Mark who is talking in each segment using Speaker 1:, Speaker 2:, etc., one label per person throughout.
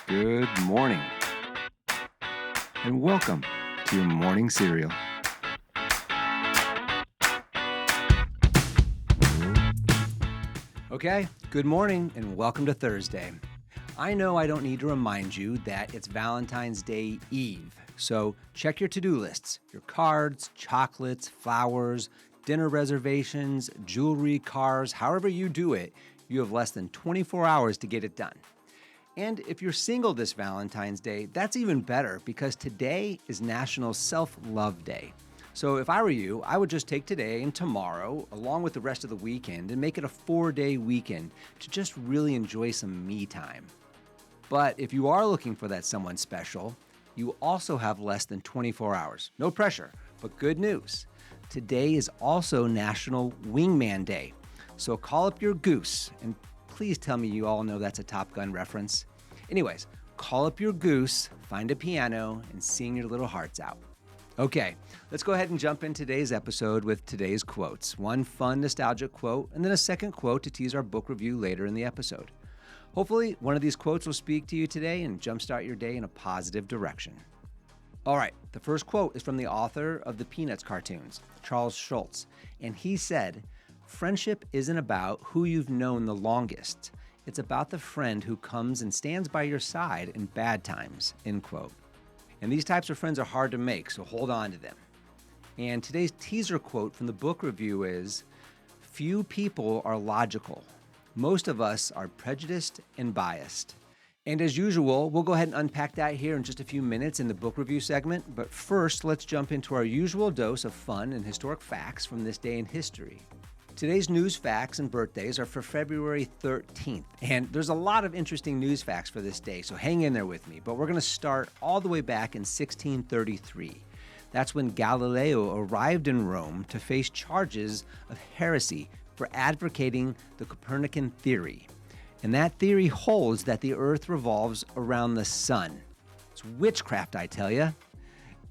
Speaker 1: Good morning, and welcome to your morning cereal. Okay, good morning, and welcome to Thursday. I know I don't need to remind you that it's Valentine's Day Eve, so check your to-do lists, your cards, chocolates, flowers, dinner reservations, jewelry, cars, however you do it, you have less than 24 hours to get it done. And if you're single this Valentine's Day, that's even better because today is National Self-Love Day. So if I were you, I would just take today and tomorrow, along with the rest of the weekend, and make it a 4-day weekend to just really enjoy some me time. But if you are looking for that someone special, you also have less than 24 hours. No pressure, but good news. Today is also National Wingman Day. So call up your goose, and please tell me you all know that's a Top Gun reference. Anyways, call up your goose, find a piano, and sing your little hearts out. Okay, let's go ahead and jump in today's episode with today's quotes. One fun, nostalgic quote, and then a second quote to tease our book review later in the episode. Hopefully, one of these quotes will speak to you today and jumpstart your day in a positive direction. All right, the first quote is from the author of the Peanuts cartoons, Charles Schulz, and he said, "Friendship isn't about who you've known the longest. It's about the friend who comes and stands by your side in bad times," end quote. And these types of friends are hard to make, so hold on to them. And today's teaser quote from the book review is, "Few people are logical. Most of us are prejudiced and biased." And as usual, we'll go ahead and unpack that here in just a few minutes in the book review segment. But first, let's jump into our usual dose of fun and historic facts from this day in history. Today's news facts and birthdays are for February 13th, and there's a lot of interesting news facts for this day, so hang in there with me. But we're going to start all the way back in 1633. That's when Galileo arrived in Rome to face charges of heresy for advocating the Copernican theory. And that theory holds that the Earth revolves around the sun. It's witchcraft, I tell you.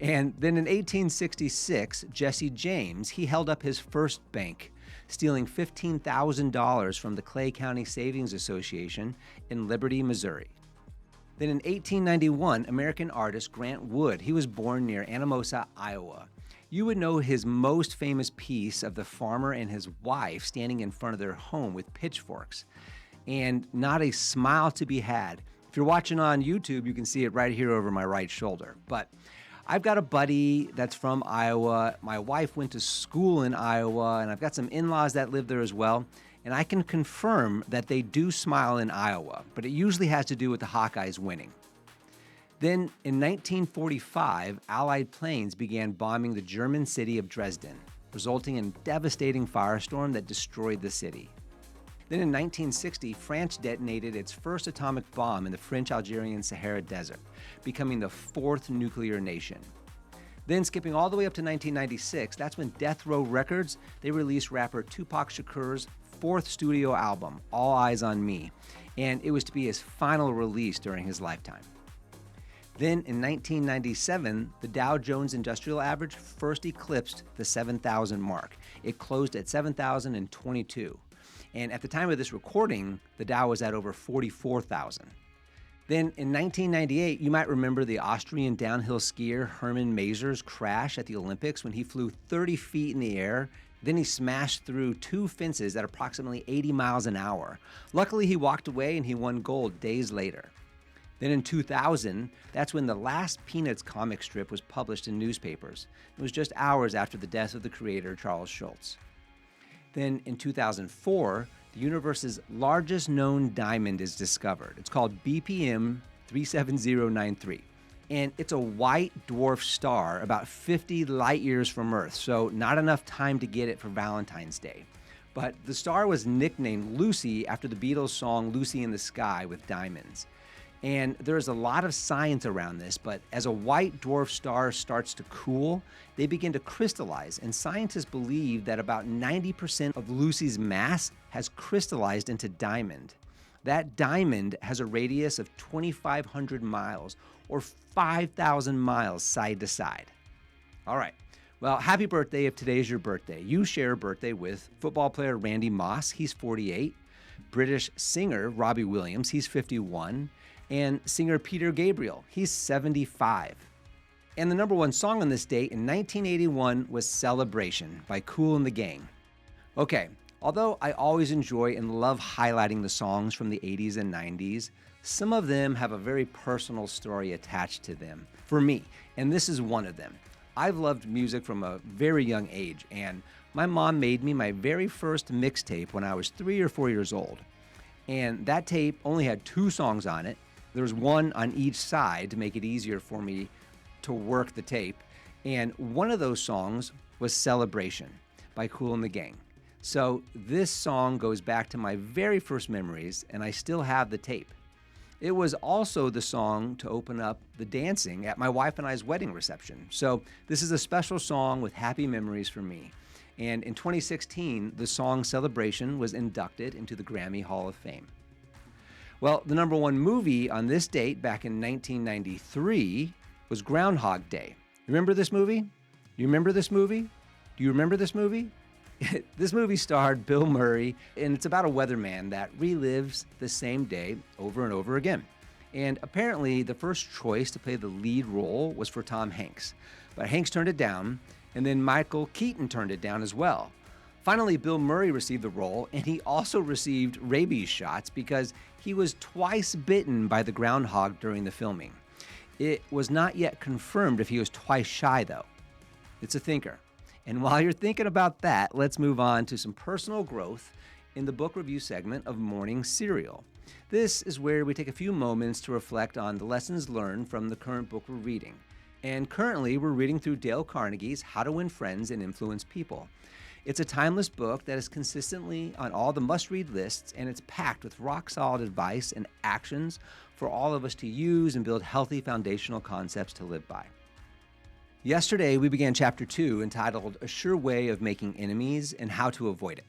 Speaker 1: And then in 1866, Jesse James, he held up his first bank, stealing $15,000 from the Clay County Savings Association in Liberty, Missouri. Then in 1891, American artist Grant Wood, he was born near Anamosa, Iowa. You would know his most famous piece of the farmer and his wife standing in front of their home with pitchforks, and not a smile to be had. If you're watching on YouTube, you can see it right here over my right shoulder. But I've got a buddy that's from Iowa. My wife went to school in Iowa, and I've got some in-laws that live there as well. And I can confirm that they do smile in Iowa, but it usually has to do with the Hawkeyes winning. Then in 1945, Allied planes began bombing the German city of Dresden, resulting in a devastating firestorm that destroyed the city. Then in 1960, France detonated its first atomic bomb in the French-Algerian Sahara Desert, becoming the fourth nuclear nation. Then skipping all the way up to 1996, that's when Death Row Records, they released rapper Tupac Shakur's fourth studio album, All Eyes on Me, and it was to be his final release during his lifetime. Then in 1997, the Dow Jones Industrial Average first eclipsed the 7,000 mark. It closed at 7,022. And at the time of this recording, the Dow was at over 44,000. Then in 1998, you might remember the Austrian downhill skier Hermann Maser's crash at the Olympics when he flew 30 feet in the air. Then he smashed through two fences at approximately 80 miles an hour. Luckily, he walked away and he won gold days later. Then in 2000, that's when the last Peanuts comic strip was published in newspapers. It was just hours after the death of the creator, Charles Schulz. Then in 2004, the universe's largest known diamond is discovered. It's called BPM 37093. And it's a white dwarf star about 50 light years from Earth, so not enough time to get it for Valentine's Day. But the star was nicknamed Lucy after the Beatles' song Lucy in the Sky with Diamonds. And there's a lot of science around this, but as a white dwarf star starts to cool, they begin to crystallize, and scientists believe that about 90% of Lucy's mass has crystallized into diamond. That diamond has a radius of 2,500 miles, or 5,000 miles side to side. All right. Well, happy birthday if today is your birthday. You share a birthday with football player Randy Moss. He's 48. British singer Robbie Williams, he's 51, and singer Peter Gabriel, he's 75. And the number one song on this date in 1981 was Celebration by Kool and the Gang. Okay, although I always enjoy and love highlighting the songs from the 80s and 90s, some of them have a very personal story attached to them for me, and this is one of them. I've loved music from a very young age, and my mom made me my very first mixtape when I was 3 or 4 years old. And that tape only had 2 songs on it. There was one on each side to make it easier for me to work the tape. And one of those songs was Celebration by Kool and the Gang. So this song goes back to my very first memories, and I still have the tape. It was also the song to open up the dancing at my wife and I's wedding reception. So this is a special song with happy memories for me. And in 2016, the song Celebration was inducted into the Grammy Hall of Fame. Well, the number one movie on this date back in 1993 was Groundhog Day. Remember this movie? Do you remember this movie? Do you remember this movie? This movie starred Bill Murray, and it's about a weatherman that relives the same day over and over again. And apparently, the first choice to play the lead role was for Tom Hanks. But Hanks turned it down, and then Michael Keaton turned it down as well. Finally, Bill Murray received the role, and he also received rabies shots because he was twice bitten by the groundhog during the filming. It was not yet confirmed if he was twice shy, though. It's a thinker. And while you're thinking about that, let's move on to some personal growth in the book review segment of Morning Cereal. This is where we take a few moments to reflect on the lessons learned from the current book we're reading. And currently, we're reading through Dale Carnegie's How to Win Friends and Influence People. It's a timeless book that is consistently on all the must-read lists, and it's packed with rock-solid advice and actions for all of us to use and build healthy foundational concepts to live by. Yesterday, we began Chapter 2 entitled A Sure Way of Making Enemies and How to Avoid It.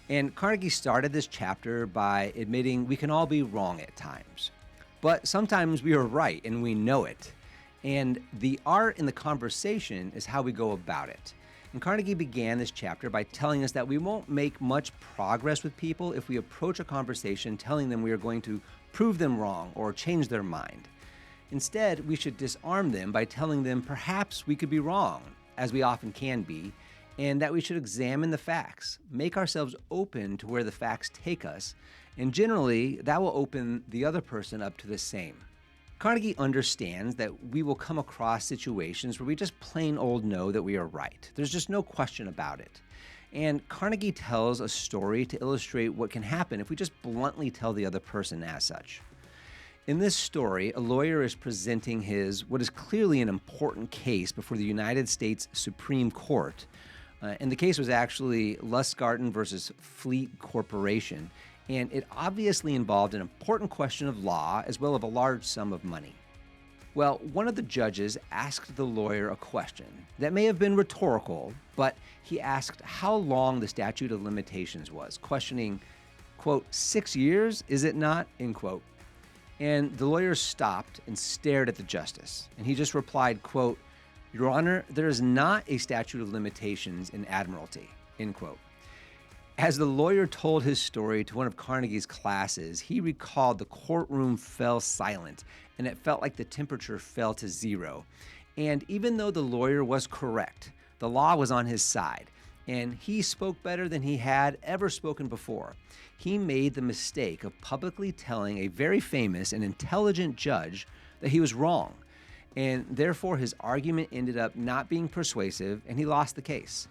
Speaker 1: And Carnegie started this chapter by admitting we can all be wrong at times. But sometimes we are right and we know it. And the art in the conversation is how we go about it. And Carnegie began this chapter by telling us that we won't make much progress with people if we approach a conversation telling them we are going to prove them wrong or change their mind. Instead, we should disarm them by telling them perhaps we could be wrong, as we often can be, and that we should examine the facts, make ourselves open to where the facts take us, and generally, that will open the other person up to the same. Carnegie understands that we will come across situations where we just plain old know that we are right. There's just no question about it. And Carnegie tells a story to illustrate what can happen if we just bluntly tell the other person as such. In this story, a lawyer is presenting what is clearly an important case before the United States Supreme Court. And the case was actually Lustgarten versus Fleet Corporation. And it obviously involved an important question of law as well as a large sum of money. Well, one of the judges asked the lawyer a question that may have been rhetorical, but he asked how long the statute of limitations was, questioning, quote, 6 years, is it not, end quote. And the lawyer stopped and stared at the justice. And he just replied, quote, Your Honor, there is not a statute of limitations in admiralty, end quote. As the lawyer told his story to one of Carnegie's classes, he recalled the courtroom fell silent, and it felt like the temperature fell to 0. And even though the lawyer was correct, the law was on his side, and he spoke better than he had ever spoken before. He made the mistake of publicly telling a very famous and intelligent judge that he was wrong, and therefore his argument ended up not being persuasive, and he lost the case.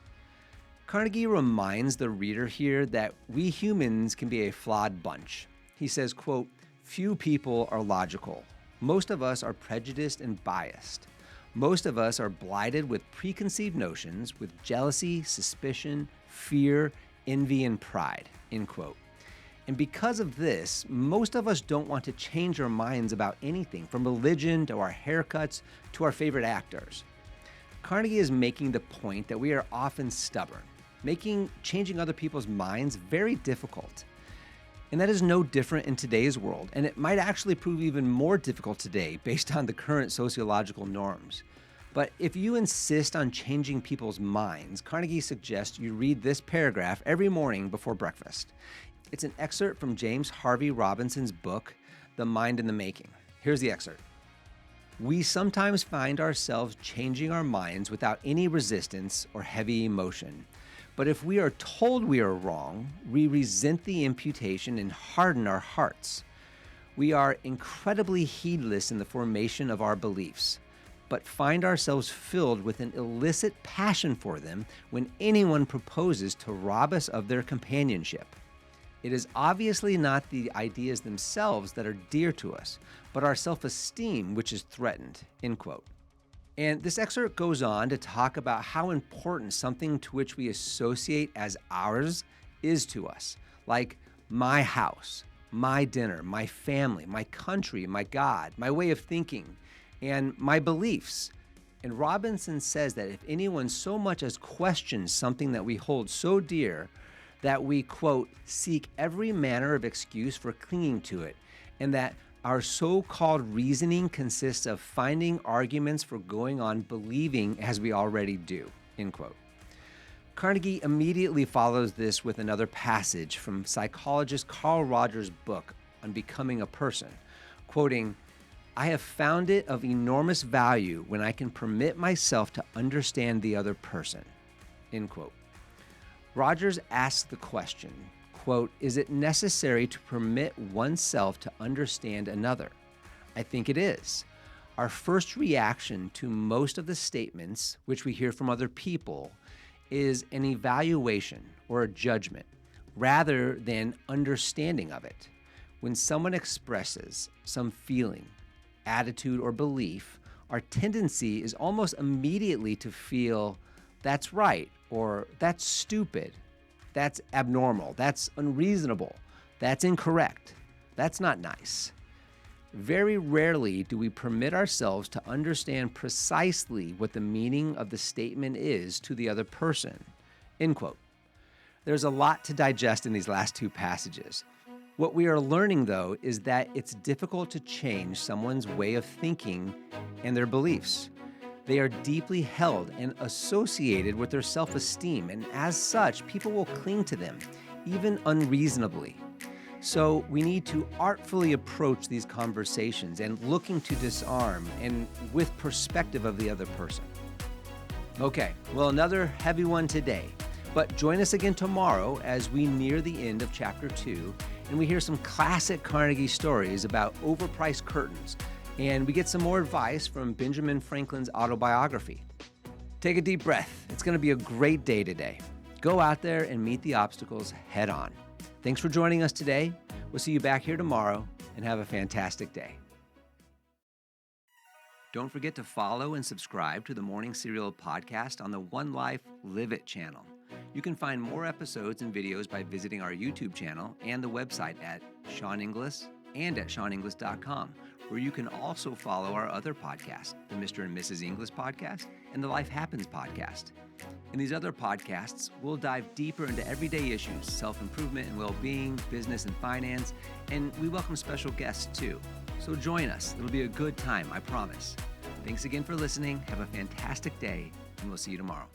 Speaker 1: Carnegie reminds the reader here that we humans can be a flawed bunch. He says, quote, Few people are logical. Most of us are prejudiced and biased. Most of us are blighted with preconceived notions, with jealousy, suspicion, fear, envy, and pride, end quote. And because of this, most of us don't want to change our minds about anything, from religion to our haircuts to our favorite actors. Carnegie is making the point that we are often stubborn, making changing other people's minds very difficult. And that is no different in today's world, and it might actually prove even more difficult today based on the current sociological norms. But if you insist on changing people's minds, Carnegie suggests you read this paragraph every morning before breakfast. It's an excerpt from James Harvey Robinson's book, The Mind in the Making. Here's the excerpt. We sometimes find ourselves changing our minds without any resistance or heavy emotion. But if we are told we are wrong, we resent the imputation and harden our hearts. We are incredibly heedless in the formation of our beliefs, but find ourselves filled with an illicit passion for them when anyone proposes to rob us of their companionship. It is obviously not the ideas themselves that are dear to us, but our self-esteem which is threatened, end quote. And this excerpt goes on to talk about how important something to which we associate as ours is to us, like my house, my dinner, my family, my country, my God, my way of thinking, and my beliefs. And Robinson says that if anyone so much as questions something that we hold so dear, that we, quote, seek every manner of excuse for clinging to it, and that our so-called reasoning consists of finding arguments for going on believing as we already do, end quote. Carnegie immediately follows this with another passage from psychologist Carl Rogers' book on becoming a person, quoting, I have found it of enormous value when I can permit myself to understand the other person, end quote. Rogers asks the question, quote, is it necessary to permit oneself to understand another? I think it is. Our first reaction to most of the statements which we hear from other people is an evaluation or a judgment rather than understanding of it. When someone expresses some feeling, attitude, or belief, our tendency is almost immediately to feel that's right or that's stupid. That's abnormal, that's unreasonable, that's incorrect, that's not nice. Very rarely do we permit ourselves to understand precisely what the meaning of the statement is to the other person, end quote. There's a lot to digest in these last two passages. What we are learning, though, is that it's difficult to change someone's way of thinking and their beliefs. They are deeply held and associated with their self-esteem, and as such, people will cling to them, even unreasonably. So we need to artfully approach these conversations and looking to disarm and with perspective of the other person. Okay, well, another heavy one today, but join us again tomorrow as we near the end of Chapter 2, and we hear some classic Carnegie stories about overpriced curtains, and we get some more advice from Benjamin Franklin's autobiography. Take a deep breath. It's going to be a great day today. Go out there and meet the obstacles head on. Thanks for joining us today. We'll see you back here tomorrow, and have a fantastic day. Don't forget to follow and subscribe to the Morning Serial podcast on the One Life Live It channel. You can find more episodes and videos by visiting our YouTube channel and the website at Sean Inglis and at SeanInglis.com, where you can also follow our other podcasts, the Mr. and Mrs. Inglis podcast and the Life Happens podcast. In these other podcasts, we'll dive deeper into everyday issues, self-improvement and well-being, business and finance, and we welcome special guests too. So join us. It'll be a good time, I promise. Thanks again for listening. Have a fantastic day, and we'll see you tomorrow.